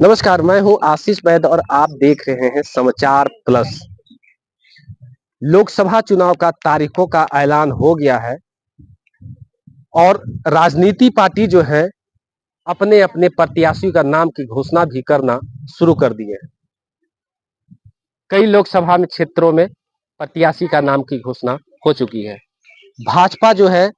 नमस्कार, मैं हूँ आशीष वैद और आप देख रहे हैं समाचार प्लस। लोकसभा चुनाव का तारीखों का ऐलान हो गया है और राजनीति पार्टी जो है अपने अपने प्रत्याशियों का नाम की घोषणा भी करना शुरू कर दिए हैं। कई लोकसभा में क्षेत्रों में प्रत्याशी का नाम की घोषणा हो चुकी है। भाजपा जो है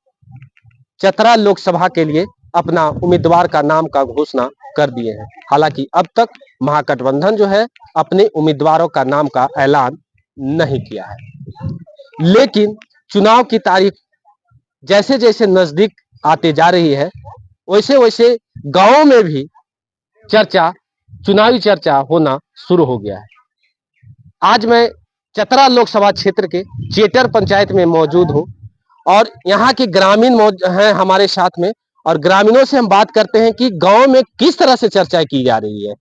चतरा लोकसभा के लिए अपना उम्मीदवार का नाम का घोषणा कर दिए हैं। हालांकि अब तक महागठबंधन जो है अपने उम्मीदवारों का नाम का ऐलान नहीं किया है। लेकिन चुनाव की तारीख जैसे जैसे नजदीक आते जा रही है वैसे वैसे गांवों में भी चर्चा चुनावी चर्चा होना शुरू हो गया है। आज मैं चतरा लोकसभा क्षेत्र के चेटर पंचायत में मौजूद हूँ और यहाँ के ग्रामीण हैं हमारे साथ में और ग्रामीणों से हम बात करते हैं कि गांव में किस तरह से चर्चा की जा रही है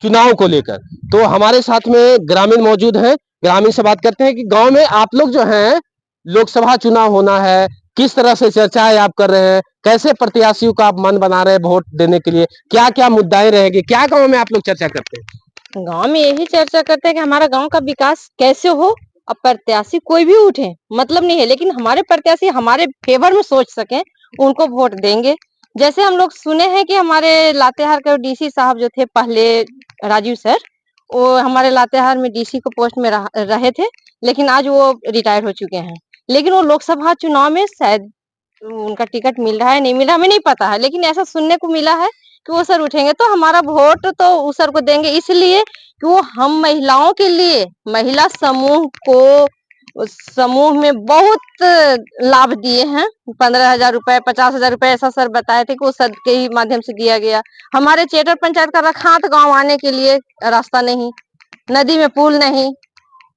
चुनाव को लेकर। तो हमारे साथ में ग्रामीण मौजूद हैं, ग्रामीण से बात करते हैं कि गांव में आप लोग जो हैं लोकसभा चुनाव होना है, किस तरह से चर्चाएं आप कर रहे हैं, कैसे प्रत्याशियों का आप मन बना रहे हैं वोट देने के लिए, क्या क्या मुद्दाएं रहेंगे, क्या गाँव में आप लोग चर्चा करते हैं? गांव में यही चर्चा करते हैं कि हमारा गांव का विकास कैसे हो। अब प्रत्याशी कोई भी उठे मतलब नहीं है, लेकिन हमारे प्रत्याशी हमारे फेवर में सोच सकें, उनको वोट देंगे। जैसे हम लोग सुने हैं कि हमारे लातेहार के डीसी साहब जो थे पहले, राजीव सर, वो हमारे लातेहार में डीसी को पोस्ट में रहे थे, लेकिन आज वो रिटायर हो चुके हैं। लेकिन वो लोकसभा चुनाव में शायद उनका टिकट मिल रहा है नहीं मिल रहा हमें नहीं पता है, लेकिन ऐसा सुनने को मिला है कि वो सर उठेंगे, तो हमारा वोट तो उस सर को देंगे, इसलिए कि वो हम महिलाओं के लिए, महिला समूह को उस समूह में बहुत लाभ दिए हैं। 15,000 रुपए, 50,000 रुपए ऐसा सर बताए थे कि वो सर के ही माध्यम से दिया गया। हमारे चेटर पंचायत का रखात गांव आने के लिए रास्ता नहीं, नदी में पुल नहीं,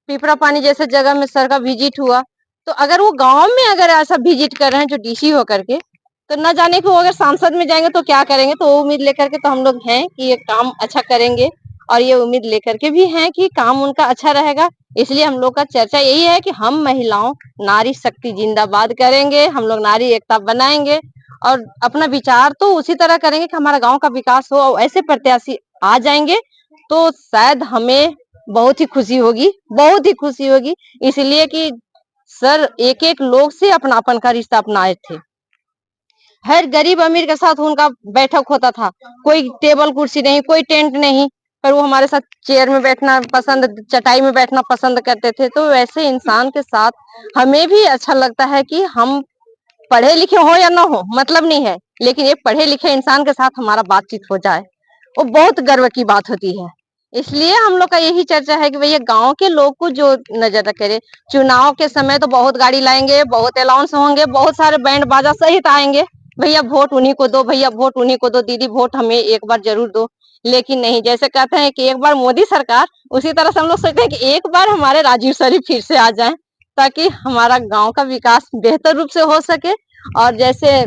पिपरा पानी जैसे जगह में सर का विजिट हुआ। तो अगर वो गांव में अगर ऐसा विजिट कर रहे हैं जो डीसी होकर के, तो न जाने को अगर सांसद में जाएंगे तो क्या करेंगे। तो वो उम्मीद लेकर के तो हम लोग हैं कि ये काम अच्छा करेंगे, और ये उम्मीद लेकर के भी हैं कि काम उनका अच्छा रहेगा। इसलिए हम लोग का चर्चा यही है कि हम महिलाओं नारी शक्ति जिंदाबाद करेंगे, हम लोग नारी एकता बनाएंगे और अपना विचार तो उसी तरह करेंगे कि हमारा गांव का विकास हो। और ऐसे प्रत्याशी आ जाएंगे तो शायद हमें बहुत ही खुशी होगी, बहुत ही खुशी होगी। इसलिए कि सर एक एक लोग से अपनापन का रिश्ता अपनाए थे। हर गरीब अमीर के साथ उनका बैठक होता था, कोई टेबल कुर्सी नहीं, कोई टेंट नहीं, पर वो हमारे साथ चेयर में बैठना पसंद, चटाई में बैठना पसंद करते थे। तो वैसे इंसान के साथ हमें भी अच्छा लगता है कि हम पढ़े लिखे हो या ना हो मतलब नहीं है, लेकिन एक पढ़े लिखे इंसान के साथ हमारा बातचीत हो जाए, वो बहुत गर्व की बात होती है। इसलिए हम लोग का यही चर्चा है कि भैया गांव के लोग को जो नजर करे, चुनाव के समय तो बहुत गाड़ी लाएंगे, बहुत अलाउंस होंगे, बहुत सारे बैंड बाजा सहित आएंगे, भैया वोट उन्हीं को दो, भैया वोट उन्हीं को दो, दीदी वोट हमें एक बार जरूर दो। लेकिन नहीं, जैसे कहते हैं कि एक बार मोदी सरकार, उसी तरह से हम लोग सोचते हैं कि एक बार हमारे राजीव सर फिर से आ जाएं, ताकि हमारा गांव का विकास बेहतर रूप से हो सके। और जैसे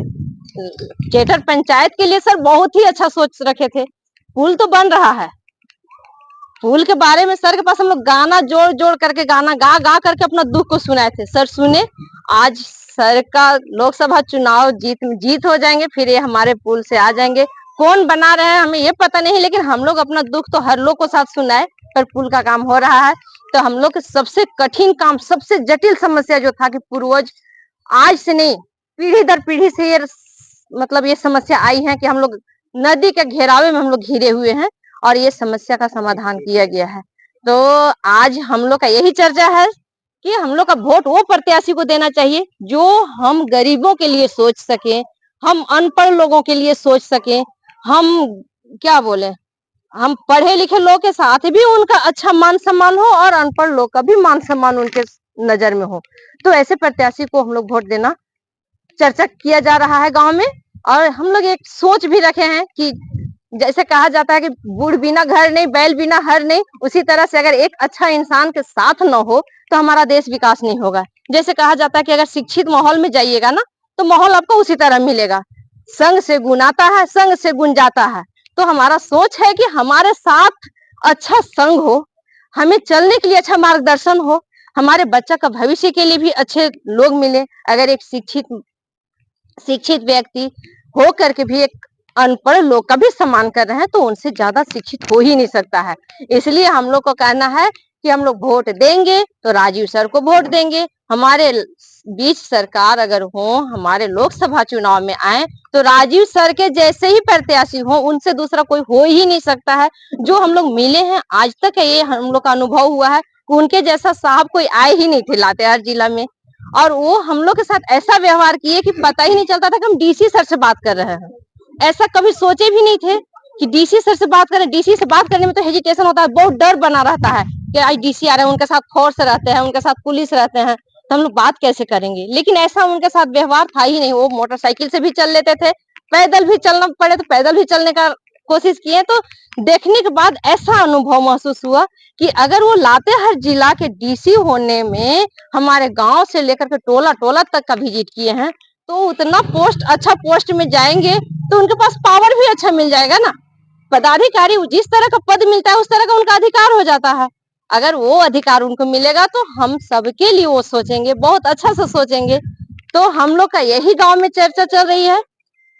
चेटर पंचायत के लिए सर बहुत ही अच्छा सोच रखे थे। पुल तो बन रहा है, पुल के बारे में सर के पास हम लोग गाना जोड़ जोड़ करके, गाना गा गा करके अपना दुख को सुनाए थे। सर सुने, आज सर का लोकसभा चुनाव जीत हो जाएंगे, फिर ये हमारे पुल से आ जाएंगे। कौन बना रहे हैं हमें ये पता नहीं, लेकिन हम लोग अपना दुख तो हर लोग को साथ सुनाए, पर पुल का काम हो रहा है। तो हम लोग सबसे कठिन काम, सबसे जटिल समस्या जो था कि पूर्वज, आज से नहीं, पीढ़ी दर पीढ़ी से ये मतलब ये समस्या आई है कि हम लोग नदी के घेरावे में हम लोग घिरे हुए हैं, और ये समस्या का समाधान किया गया है। तो आज हम लोग का यही चर्चा है कि हम लोग का वोट वो प्रत्याशी को देना चाहिए जो हम गरीबों के लिए सोच सके, हम अनपढ़ लोगों के लिए सोच सके, हम क्या बोले, हम पढ़े लिखे लोग के साथ भी उनका अच्छा मान सम्मान हो और अनपढ़ लोग का भी मान सम्मान उनके नजर में हो। तो ऐसे प्रत्याशी को हम लोग वोट देना चर्चा किया जा रहा है गांव में। और हम लोग एक सोच भी रखे हैं कि जैसे कहा जाता है कि बूढ़ बिना घर नहीं, बैल बिना हर नहीं, उसी तरह से अगर एक अच्छा इंसान के साथ न हो तो हमारा देश विकास नहीं होगा। जैसे कहा जाता है कि अगर शिक्षित माहौल में जाइएगा ना, तो माहौल आपको उसी तरह मिलेगा। संग से गुण आता है, संग से गुण जाता है। तो हमारा सोच है कि हमारे साथ अच्छा संग हो, हमें चलने के लिए अच्छा मार्गदर्शन हो, हमारे बच्चा का भविष्य के लिए भी अच्छे लोग मिले। अगर एक शिक्षित शिक्षित व्यक्ति हो करके भी एक अनपढ़ लोग का भी सम्मान कर रहे हैं, तो उनसे ज्यादा शिक्षित हो ही नहीं सकता है। इसलिए हम लोग को कहना है कि हम लोग वोट देंगे तो राजीव सर को वोट देंगे। हमारे बीच सरकार अगर हो, हमारे लोकसभा चुनाव में आए तो राजीव सर के जैसे ही प्रत्याशी हो, उनसे दूसरा कोई हो ही नहीं सकता है। जो हम लोग मिले हैं आज तक, ये हम लोग का अनुभव हुआ है कि उनके जैसा साहब कोई आए ही नहीं थे लातेहार जिला में। और वो हम लोग के साथ ऐसा व्यवहार किए कि पता ही नहीं चलता था कि हम डीसी सर से बात कर रहे हैं। ऐसा कभी सोचे भी नहीं थे कि डीसी सर से बात करें। डीसी से बात करने में तो हेजिटेशन होता है, बहुत डर बना रहता है कि आज डीसी आ रहे हैं, उनके साथ फोर्स रहते हैं, उनके साथ पुलिस रहते हैं, तो हम लोग बात कैसे करेंगे। लेकिन ऐसा उनके साथ व्यवहार था ही नहीं। वो मोटरसाइकिल से भी चल लेते थे, पैदल भी चलना पड़े तो पैदल भी चलने का कोशिश किए। तो देखने के बाद ऐसा अनुभव महसूस हुआ कि अगर वो लातेहार जिला के डीसी होने में हमारे गांव से लेकर के टोला टोला तक का विजिट किए हैं, तो उतना पोस्ट अच्छा पोस्ट में जाएंगे तो उनके पास पावर भी अच्छा मिल जाएगा ना। पदाधिकारी जिस तरह का पद मिलता है उस तरह का उनका अधिकार हो जाता है। अगर वो अधिकार उनको मिलेगा तो हम सबके लिए वो सोचेंगे, बहुत अच्छा से सोचेंगे। तो हम लोग का यही गांव में चर्चा चल रही है।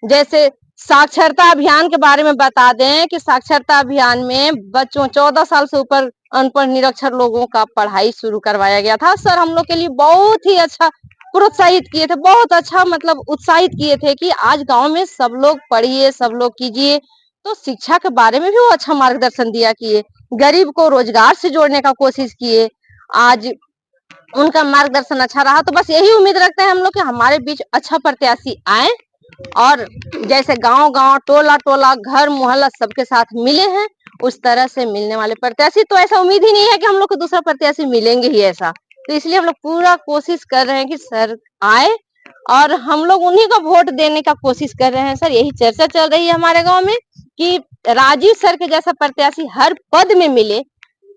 जैसे साक्षरता अभियान के बारे में बता दें कि साक्षरता अभियान में बच्चों 14 साल से ऊपर अनपढ़ निरक्षर लोगों का पढ़ाई शुरू करवाया गया था। सर हम लोग के लिए बहुत ही अच्छा प्रोत्साहित किए थे, बहुत अच्छा मतलब उत्साहित किए थे कि आज गांव में सब लोग पढ़िए, सब लोग कीजिए। तो शिक्षा के बारे में भी वो अच्छा मार्गदर्शन दिया किए, गरीब को रोजगार से जोड़ने का कोशिश किए। आज उनका मार्गदर्शन अच्छा रहा, तो बस यही उम्मीद रखते हैं हम लोग कि हमारे बीच अच्छा प्रत्याशी आए और जैसे गांव गांव टोला टोला घर मोहल्ला सबके साथ मिले हैं, उस तरह से मिलने वाले प्रत्याशी। तो ऐसा उम्मीद ही नहीं है कि हम लोग को दूसरा प्रत्याशी मिलेंगे ही ऐसा। तो इसलिए हम लोग पूरा कोशिश कर रहे हैं कि सर आए और हम लोग उन्हीं को वोट देने का कोशिश कर रहे हैं। सर यही चर्चा चल रही है हमारे गांव में कि राजीव सर के जैसा प्रत्याशी हर पद में मिले,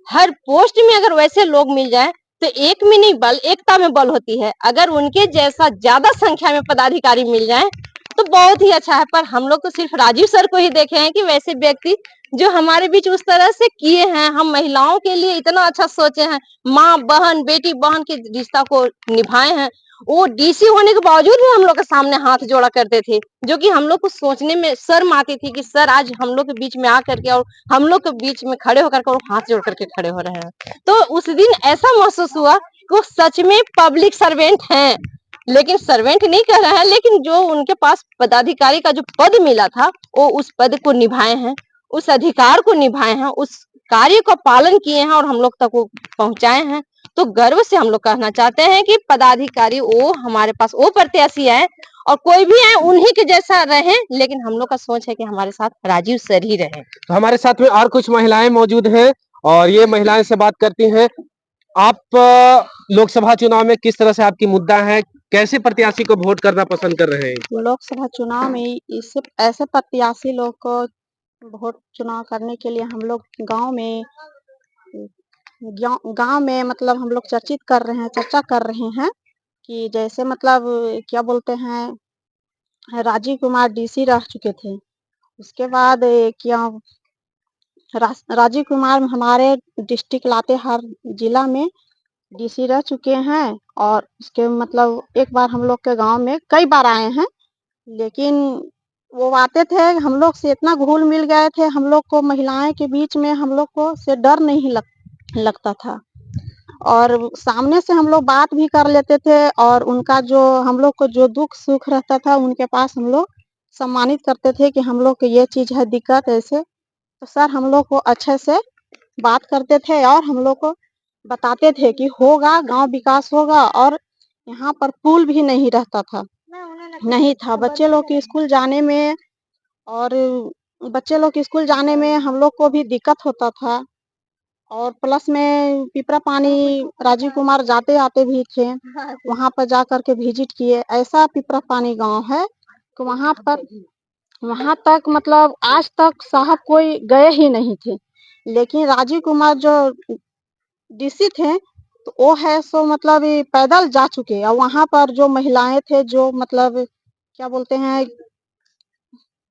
हर पोस्ट में अगर वैसे लोग मिल जाए तो एक में नहीं बल एकता में बल होती है। अगर उनके जैसा ज्यादा संख्या में पदाधिकारी मिल जाए तो बहुत ही अच्छा है। पर हम लोग तो सिर्फ राजीव सर को ही देखे हैं कि वैसे व्यक्ति जो हमारे बीच उस तरह से किए हैं, हम महिलाओं के लिए इतना अच्छा सोचे हैं, माँ बहन बेटी बहन के रिश्ता को निभाए हैं। वो डीसी होने के बावजूद भी हम लोग के सामने हाथ जोड़ा करते थे, जो कि हम लोग को सोचने में शर्म आती थी कि सर आज हम लोग के बीच में आकर के और हम लोग के बीच में खड़े होकर के और हाथ जोड़ करके खड़े हो रहे हैं। तो उस दिन ऐसा महसूस हुआ कि वो सच में पब्लिक सर्वेंट हैं, लेकिन सर्वेंट नहीं कह रहे हैं, लेकिन जो उनके पास पदाधिकारी का जो पद मिला था वो उस पद को निभाए हैं, उस अधिकार को निभाए हैं, उस कार्य का पालन किए हैं और हम लोग तक वो पहुंचाए हैं। तो गर्व से हम लोग कहना चाहते हैं कि पदाधिकारी वो हमारे पास वो प्रत्याशी है और कोई भी है उन्हीं के जैसा रहे, लेकिन हम लोग का सोच है कि हमारे साथ राजीव सर ही रहे। तो हमारे साथ में और कुछ महिलाएं मौजूद हैं और ये महिलाएं से बात करती हैं। आप लोकसभा चुनाव में किस तरह से आपकी मुद्दा है, कैसे प्रत्याशी को वोट करना पसंद कर रहे हैं? लोकसभा चुनाव में इससे ऐसे प्रत्याशी लोग को वोट चुनाव करने के लिए हम लोग गांव में मतलब हम लोग चर्चा कर रहे हैं कि जैसे मतलब क्या बोलते हैं, राजीव कुमार डीसी रह चुके थे। उसके बाद क्या राजीव कुमार हमारे डिस्ट्रिक्ट लातेहार जिला में डीसी रह चुके हैं और उसके मतलब एक बार हम लोग के गांव में कई बार आए हैं। लेकिन वो आते थे, हम लोग से इतना घुल मिल गए थे, हम लोग को महिलाएं के बीच में हम लोग को से डर नहीं लगता था और सामने से हम लोग बात भी कर लेते थे और उनका जो हम लोग को जो दुख सुख रहता था उनके पास हम लोग सम्मानित करते थे कि हम लोग को ये चीज है दिक्कत ऐसे। तो सर हम लोग को अच्छे से बात करते थे और हम लोग को बताते थे कि होगा, गांव विकास होगा। और यहाँ पर पुल भी नहीं रहता था, नहीं था बच्चे लोग के स्कूल जाने में, और बच्चे लोग के स्कूल जाने में हम लोग को भी दिक्कत होता था। और प्लस में पिपरा पानी राजीव कुमार जाते आते भी थे, वहां पर जा कर के विजिट किए। ऐसा पिपरा पानी गांव है कि वहां तक मतलब आज तक साहब कोई गए ही नहीं थे। लेकिन राजीव कुमार जो डीसी थे तो वो है सो मतलब ये पैदल जा चुके और वहां पर जो महिलाएं थे, जो मतलब क्या बोलते हैं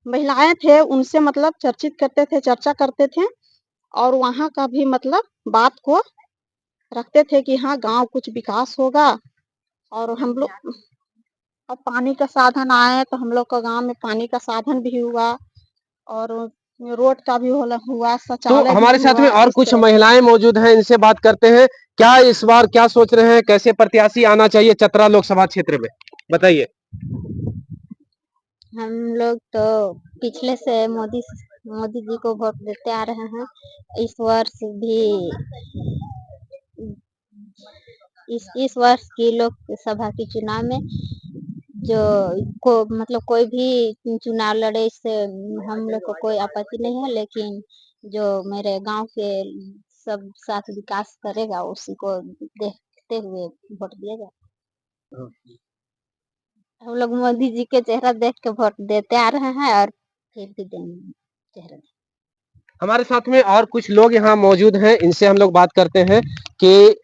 महिलाएं थे, उनसे मतलब चर्चा करते थे और वहां का भी मतलब बात को रखते थे कि हाँ गांव कुछ विकास होगा। और हम लोग अब पानी का साधन आए तो हम लोग का गांव में पानी का साधन भी हुआ। और रोड का भी हुआ, तो शौचालय हमारे भी साथ में हुआ, और इस कुछ तरह से। महिलाएं मौजूद हैं, इनसे बात करते हैं। क्या इस बार क्या सोच रहे हैं, कैसे प्रत्याशी आना चाहिए चतरा लोकसभा क्षेत्र में, बताइए। हम लोग तो पिछले से मोदी जी को वोट देते आ रहे हैं। इस वर्ष भी इस वर्ष की लोकसभा के चुनाव में जो मतलब कोई भी चुनाव लड़े, इससे हम लोग को कोई आपत्ति नहीं है, लेकिन जो मेरे गांव के सब साथ विकास करेगा उसी को देखते हुए वोट दिया जाए। हम लोग मोदी जी के चेहरा देख के वोट देते आ रहे हैं और फिर भी देंगे चेहरा। हमारे साथ में और कुछ लोग यहाँ मौजूद हैं, इनसे हम लोग बात करते हैं कि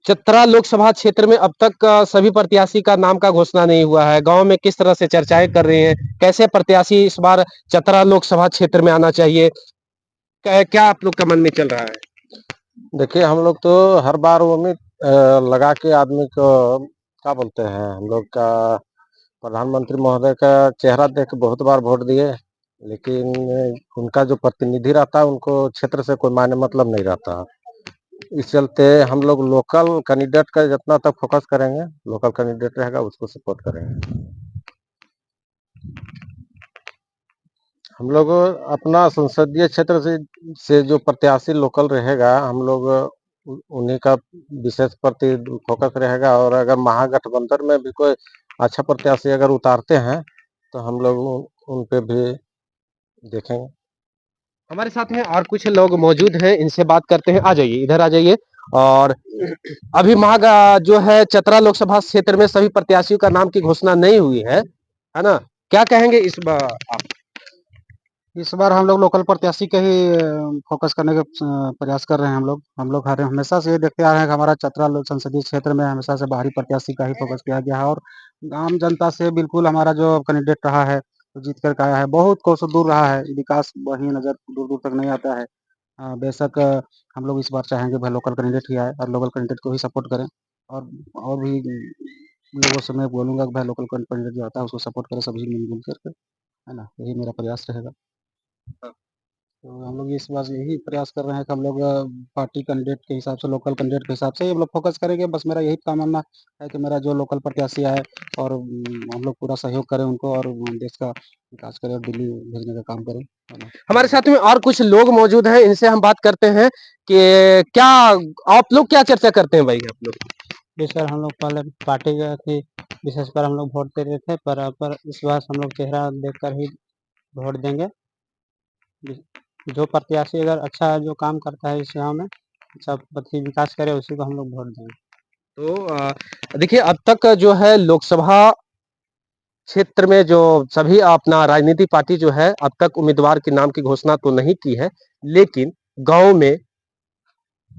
चतरा लोकसभा क्षेत्र में अब तक सभी प्रत्याशी का नाम का घोषणा नहीं हुआ है। गांव में किस तरह से चर्चाएं कर रहे हैं, कैसे प्रत्याशी इस बार चतरा लोकसभा क्षेत्र में आना चाहिए, क्या आप लोग का मन में चल रहा है? देखिए, हम लोग तो हर बार उम्मीद लगा के आदमी को क्या बोलते हैं, हम लोग का प्रधानमंत्री महोदय का चेहरा देख के बहुत बार वोट दिए, लेकिन उनका जो प्रतिनिधि रहता है उनको क्षेत्र से कोई मायने मतलब नहीं रहता। इस चलते हम लोग लोकल कैंडिडेट का जितना तक फोकस करेंगे, लोकल कैंडिडेट रहेगा उसको सपोर्ट करेंगे। हम लोग अपना संसदीय क्षेत्र से जो प्रत्याशी लोकल रहेगा, हम लोग उन्हीं का विशेष प्रति फोकस रहेगा। और अगर महागठबंधन में भी कोई अच्छा प्रत्याशी अगर उतारते हैं तो हम लोग उन पे भी देखेंगे। हमारे साथ में और कुछ लोग मौजूद हैं, इनसे बात करते हैं। आ जाइए, इधर आ जाइए। और अभी जो है चतरा लोकसभा क्षेत्र में सभी प्रत्याशियों का नाम की घोषणा नहीं हुई है ना? क्या कहेंगे इस बार आप? इस बार हम लोग लोकल प्रत्याशी के ही फोकस करने का प्रयास कर रहे हैं। हम लोग हमेशा से ये देखते आ रहे हैं कि हमारा चतरा संसदीय क्षेत्र में हमेशा से बाहरी प्रत्याशी का ही फोकस किया गया है, और आम जनता से बिल्कुल हमारा जो कैंडिडेट रहा है, तो जीत कर आया है, बहुत कोसों दूर रहा है, विकास वही नजर दूर दूर तक नहीं आता है। बेशक हम लोग इस बार चाहेंगे भाई लोकल कैंडिडेट ही आए और लोकल कैंडिडेट को ही सपोर्ट करें। और भी लोगों से मैं बोलूँगा कि भाई लोकल कैंडिडेट जो आता है उसको सपोर्ट करें, सभी मिलजुल करके, है ना? यही मेरा प्रयास रहेगा। तो हम लोग इस बार यही प्रयास कर रहे हैं कि हम लोग पार्टी कैंडिडेट के हिसाब से, लोकल कैंडिडेट के हिसाब से हम लोग फोकस करेंगे। बस मेरा यही कामना है कि मेरा जो लोकल प्रत्याशी आए और हम लोग पूरा सहयोग करें उनको, और देश का विकास करें और दिल्ली भेजने का काम करें, है ना? हमारे साथ में और कुछ लोग मौजूद हैं, इनसे हम बात करते हैं कि क्या आप लोग क्या चर्चा करते हैं भाई आप लोग? जी सर, हम लोग पहले पार्टी की विशेष पर हम लोग वोट देते थे, पर इस बार हम लोग चेहरा देखकर ही वोट देंगे। जो प्रत्याशी अगर अच्छा जो काम करता है इस गाँव में, अच्छा विकास करे, उसी को हम लोग वोट देंगे। तो देखिए, अब तक जो है लोकसभा क्षेत्र में जो सभी अपना राजनीतिक पार्टी जो है अब तक उम्मीदवार के नाम की घोषणा तो नहीं की है, लेकिन गांव में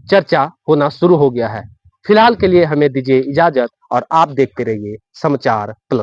चर्चा होना शुरू हो गया है। फिलहाल के लिए हमें दीजिए इजाजत और आप देखते रहिए समाचार प्लस।